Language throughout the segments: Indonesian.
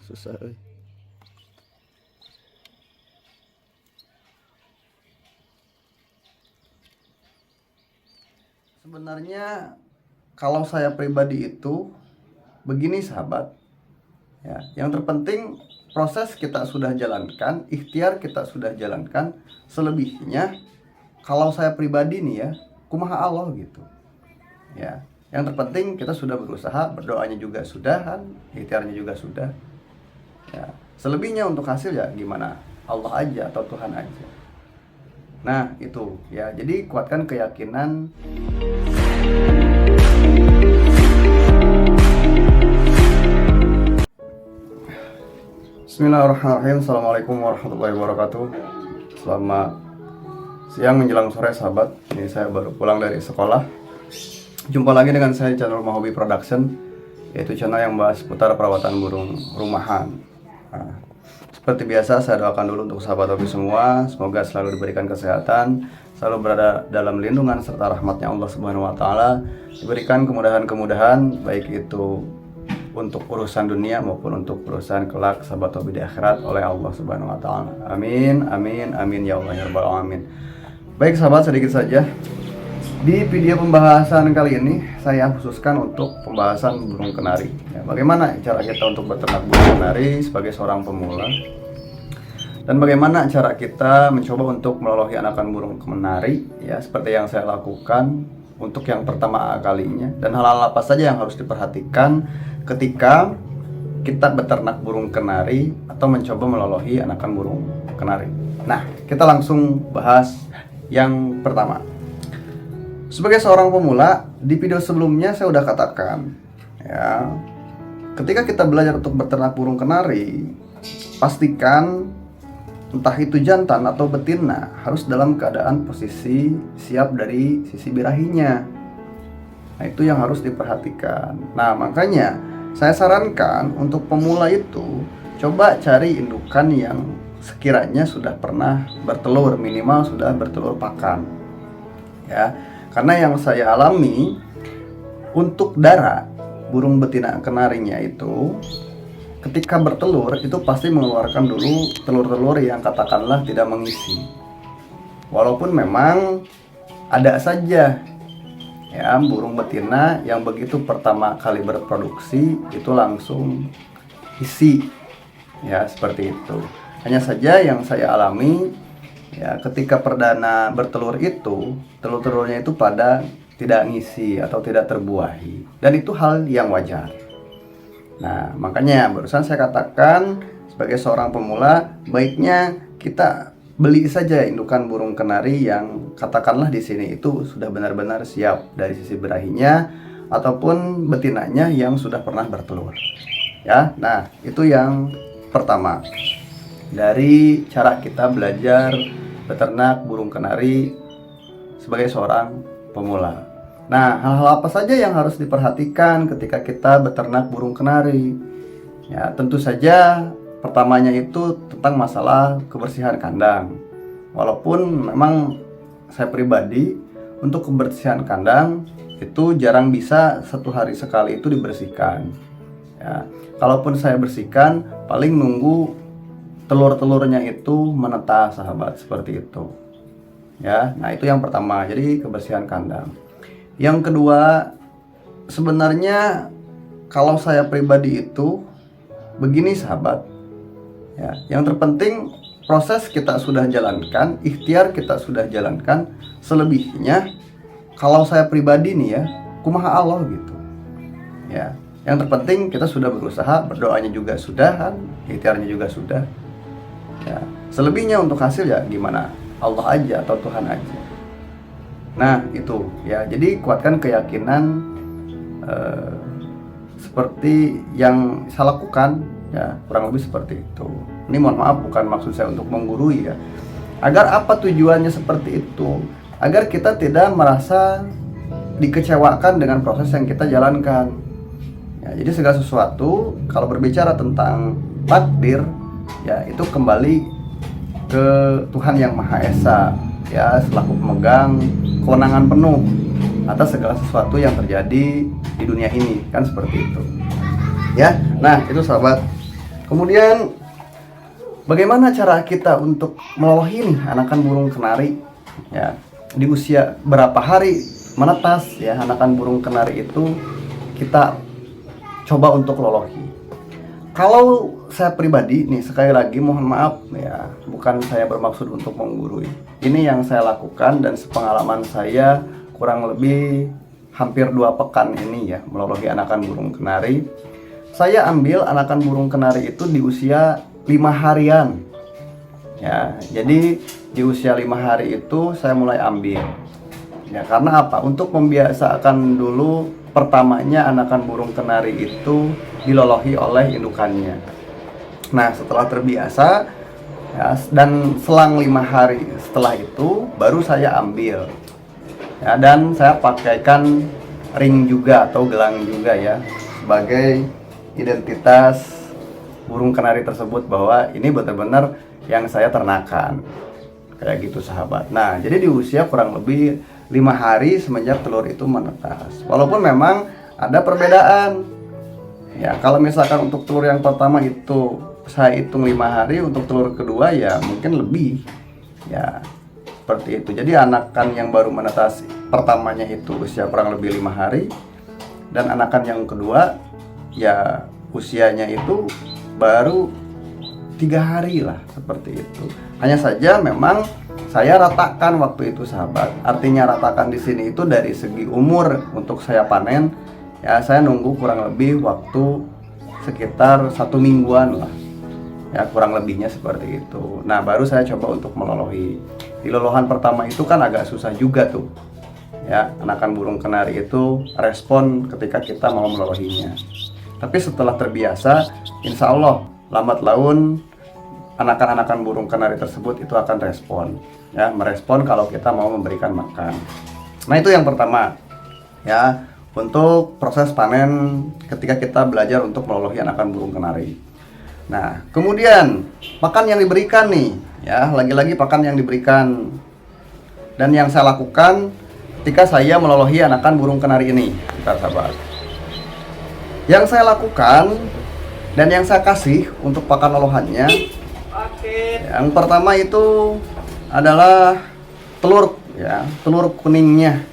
Susah euy. Sebenarnya kalau saya pribadi itu begini sahabat, ya, yang terpenting proses kita sudah jalankan, ikhtiar kita sudah jalankan, selebihnya kalau saya pribadi nih ya, kumaha Allah gitu. Ya, yang terpenting kita sudah berusaha, berdoanya juga sudah kan, ikhtiarnya juga sudah. Ya, selebihnya untuk hasil ya gimana? Allah aja atau Tuhan aja. Nah, itu ya. Jadi kuatkan keyakinan. Bismillahirrahmanirrahim. Assalamualaikum warahmatullahi wabarakatuh. Selamat siang menjelang sore sahabat. Ini saya baru pulang dari sekolah. Jumpa lagi dengan saya di channel Mahobi Production, yaitu channel yang bahas seputar perawatan burung rumahan. Nah, seperti biasa saya doakan dulu untuk sahabat hobi semua, semoga selalu diberikan kesehatan, selalu berada dalam lindungan serta rahmatnya Allah Subhanahu wa taala, diberikan kemudahan-kemudahan baik itu untuk urusan dunia maupun untuk urusan kelak sahabat hobi di akhirat oleh Allah Subhanahu wa taala. Amin, amin, amin ya Allah ya rabbal alamin. Baik sahabat, sedikit saja di video pembahasan kali ini saya khususkan untuk pembahasan burung kenari. Ya, bagaimana cara kita untuk beternak burung kenari sebagai seorang pemula, dan bagaimana cara kita mencoba untuk melolohi anakan burung kenari, ya seperti yang saya lakukan untuk yang pertama kalinya, dan hal-hal apa saja yang harus diperhatikan ketika kita beternak burung kenari atau mencoba melolohi anakan burung kenari. Nah, kita langsung bahas yang pertama. Sebagai seorang pemula, di video sebelumnya saya udah katakan, ya, ketika kita belajar untuk beternak burung kenari, pastikan entah itu jantan atau betina harus dalam keadaan posisi siap dari sisi birahinya. Nah, itu yang harus diperhatikan. Nah, makanya saya sarankan untuk pemula itu coba cari indukan yang sekiranya sudah pernah bertelur, minimal sudah bertelur pakan. Ya. Karena yang saya alami untuk darah burung betina kenarinya itu ketika bertelur itu pasti mengeluarkan dulu telur-telur yang katakanlah tidak mengisi. Walaupun memang ada saja ya burung betina yang begitu pertama kali berproduksi itu langsung isi. Ya, seperti itu. Hanya saja yang saya alami ya, ketika perdana bertelur itu, telur-telurnya itu pada tidak ngisi atau tidak terbuahi. Dan itu hal yang wajar. Nah, makanya barusan saya katakan sebagai seorang pemula, baiknya kita beli saja indukan burung kenari yang katakanlah di sini itu sudah benar-benar siap dari sisi birahinya ataupun betinanya yang sudah pernah bertelur. Ya, nah itu yang pertama. Dari cara kita belajar beternak burung kenari sebagai seorang pemula. Nah, hal-hal apa saja yang harus diperhatikan ketika kita beternak burung kenari? Ya, tentu saja pertamanya itu tentang masalah kebersihan kandang. Walaupun memang saya pribadi untuk kebersihan kandang itu jarang bisa satu hari sekali itu dibersihkan. Ya, kalaupun saya bersihkan paling nunggu telur-telurnya itu menetas sahabat, seperti itu. Ya, nah itu yang pertama. Jadi kebersihan kandang. Yang kedua, sebenarnya kalau saya pribadi itu begini sahabat. Ya, yang terpenting proses kita sudah jalankan, ikhtiar kita sudah jalankan, selebihnya kalau saya pribadi nih ya, kumaha Allah gitu. Ya, yang terpenting kita sudah berusaha, berdoanya juga sudah kan, ikhtiarnya juga sudah. Ya, selebihnya untuk hasil ya gimana? Allah aja atau Tuhan aja. Nah, itu ya. Jadi kuatkan keyakinan seperti yang saya lakukan ya, kurang lebih seperti itu. Ini mohon maaf bukan maksud saya untuk menggurui ya. Agar apa tujuannya seperti itu? Agar kita tidak merasa dikecewakan dengan proses yang kita jalankan. Ya, jadi segala sesuatu kalau berbicara tentang takdir ya itu kembali ke Tuhan yang Maha Esa ya, selaku pemegang kewenangan penuh atas segala sesuatu yang terjadi di dunia ini, kan seperti itu ya. Nah itu sahabat, Kemudian bagaimana cara kita untuk melolohi nih anakan burung kenari? Ya, di usia berapa hari menetas ya anakan burung kenari itu kita coba untuk lolohi. Kalau saya pribadi nih, sekali lagi mohon maaf ya, bukan saya bermaksud untuk menggurui. Ini yang saya lakukan dan sepengalaman saya kurang lebih hampir 2 pekan ini ya melolohi anakan burung kenari. Saya ambil anakan burung kenari itu di usia 5 harian. Ya, jadi di usia 5 hari itu saya mulai ambil. Ya, karena apa? Untuk membiasakan dulu pertamanya anakan burung kenari itu dilolohi oleh indukannya. Nah, setelah terbiasa ya, dan selang 5 hari setelah itu baru saya ambil. Ya, dan saya pakaikan ring juga atau gelang juga ya sebagai identitas burung kenari tersebut bahwa ini benar-benar yang saya ternakan. Kayak gitu sahabat. Nah, jadi di usia kurang lebih 5 hari semenjak telur itu menetas. Walaupun memang ada perbedaan. Ya, kalau misalkan untuk telur yang pertama itu saya hitung 5 hari, untuk telur kedua ya mungkin lebih. Ya, seperti itu. Jadi anakan yang baru menetas pertamanya itu usia kurang lebih 5 hari dan anakan yang kedua ya usianya itu baru 3 hari lah, seperti itu. Hanya saja memang saya ratakan waktu itu sahabat. Artinya ratakan di sini itu dari segi umur untuk saya panen ya saya nunggu kurang lebih waktu sekitar 1 mingguan lah. Ya kurang lebihnya seperti itu. Nah, baru saya coba untuk melolohi. Di lolohan pertama itu kan agak susah juga tuh. Ya, anakan burung kenari itu respon ketika kita mau melolohinya. Tapi setelah terbiasa, insya Allah lambat laun anakan-anakan burung kenari tersebut itu akan respon. Ya, merespon kalau kita mau memberikan makan. Nah, itu yang pertama. Ya, untuk proses panen ketika kita belajar untuk melolohi anakan burung kenari. Nah, kemudian pakan yang diberikan nih, ya lagi-lagi pakan yang diberikan dan yang saya lakukan ketika saya melolohi anakan burung kenari ini, sahabat. Yang saya lakukan dan yang saya kasih untuk pakan lolohannya, yang pertama itu adalah telur, ya telur kuningnya,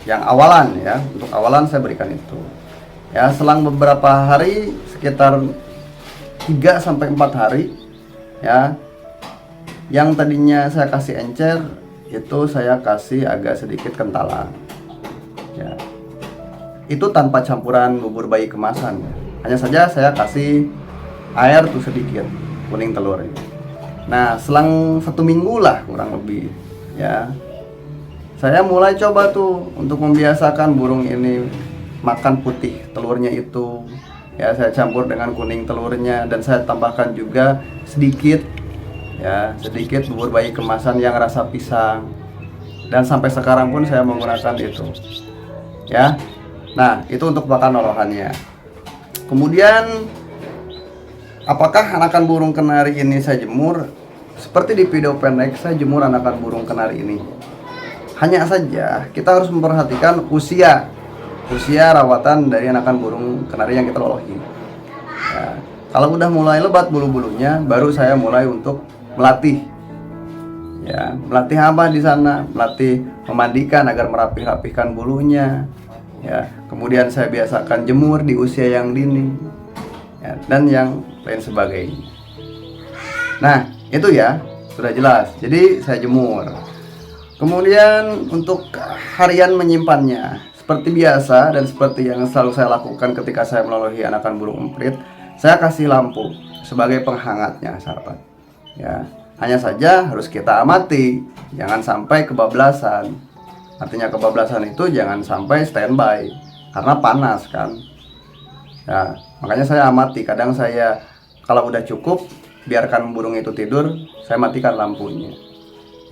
yang awalan ya, untuk awalan saya berikan itu. Ya selang beberapa hari sekitar 3-4 hari ya, yang tadinya saya kasih encer itu saya kasih agak sedikit kentalan ya, itu tanpa campuran bubur bayi kemasan ya. Hanya saja saya kasih air tuh sedikit kuning telur. Nah selang 1 minggu lah kurang lebih ya, saya mulai coba tuh untuk membiasakan burung ini makan putih telurnya itu. Ya saya campur dengan kuning telurnya dan saya tambahkan juga sedikit bubur bayi kemasan yang rasa pisang. Dan sampai sekarang pun saya menggunakan itu. Ya. Nah, itu untuk pakan lolohannya. Kemudian apakah anakan burung kenari ini saya jemur? Seperti di video pendek saya jemur anakan burung kenari ini. Hanya saja kita harus memperhatikan usia rawatan dari anakan burung kenari yang kita lolohi. Ya, kalau udah mulai lebat bulu-bulunya, baru saya mulai untuk melatih. Ya, melatih apa di sana? Melatih memandikan agar merapih-rapihkan bulunya. Ya, kemudian saya biasakan jemur di usia yang dini. Ya, dan yang lain sebagainya. Nah, itu ya sudah jelas. Jadi saya jemur. Kemudian untuk harian menyimpannya, seperti biasa dan seperti yang selalu saya lakukan ketika saya melolohi anakan burung emprit, saya kasih lampu sebagai penghangatnya, sahabat. Ya, hanya saja harus kita amati, jangan sampai kebablasan. Artinya kebablasan itu jangan sampai standby karena panas kan. Ya, makanya saya amati. Kadang saya kalau udah cukup, biarkan burung itu tidur, saya matikan lampunya.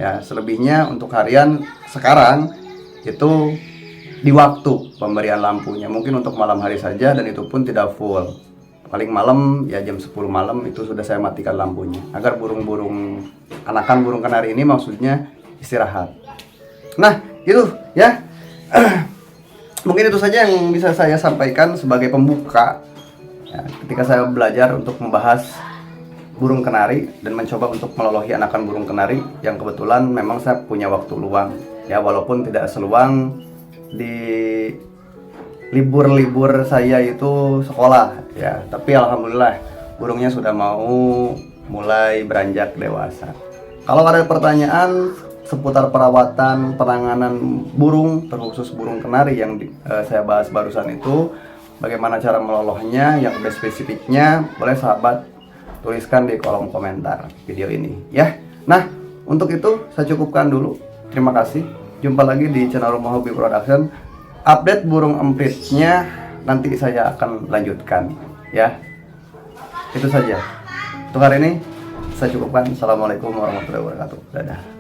Ya, selebihnya untuk harian sekarang itu di waktu pemberian lampunya, mungkin untuk malam hari saja dan itu pun tidak full. Paling malam ya jam 10 malam itu sudah saya matikan lampunya agar burung-burung anakan burung kenari ini maksudnya istirahat. Nah, itu ya. Mungkin itu saja yang bisa saya sampaikan sebagai pembuka ya, ketika saya belajar untuk membahas burung kenari dan mencoba untuk melolohi anakan burung kenari yang kebetulan memang saya punya waktu luang ya, walaupun tidak seluang di libur-libur saya itu sekolah ya, tapi alhamdulillah burungnya sudah mau mulai beranjak dewasa. Kalau ada pertanyaan seputar perawatan penanganan burung, terkhusus burung kenari yang saya bahas barusan itu, bagaimana cara melolohnya, yang lebih spesifiknya, boleh sahabat tuliskan di kolom komentar video ini ya. Nah, untuk itu saya cukupkan dulu. Terima kasih. Jumpa lagi di channel Rumah Hobi Production. Update burung empritnya nanti saya akan lanjutkan ya. Itu saja. Untuk hari ini saya cukupkan. Assalamualaikum warahmatullahi wabarakatuh. Dadah.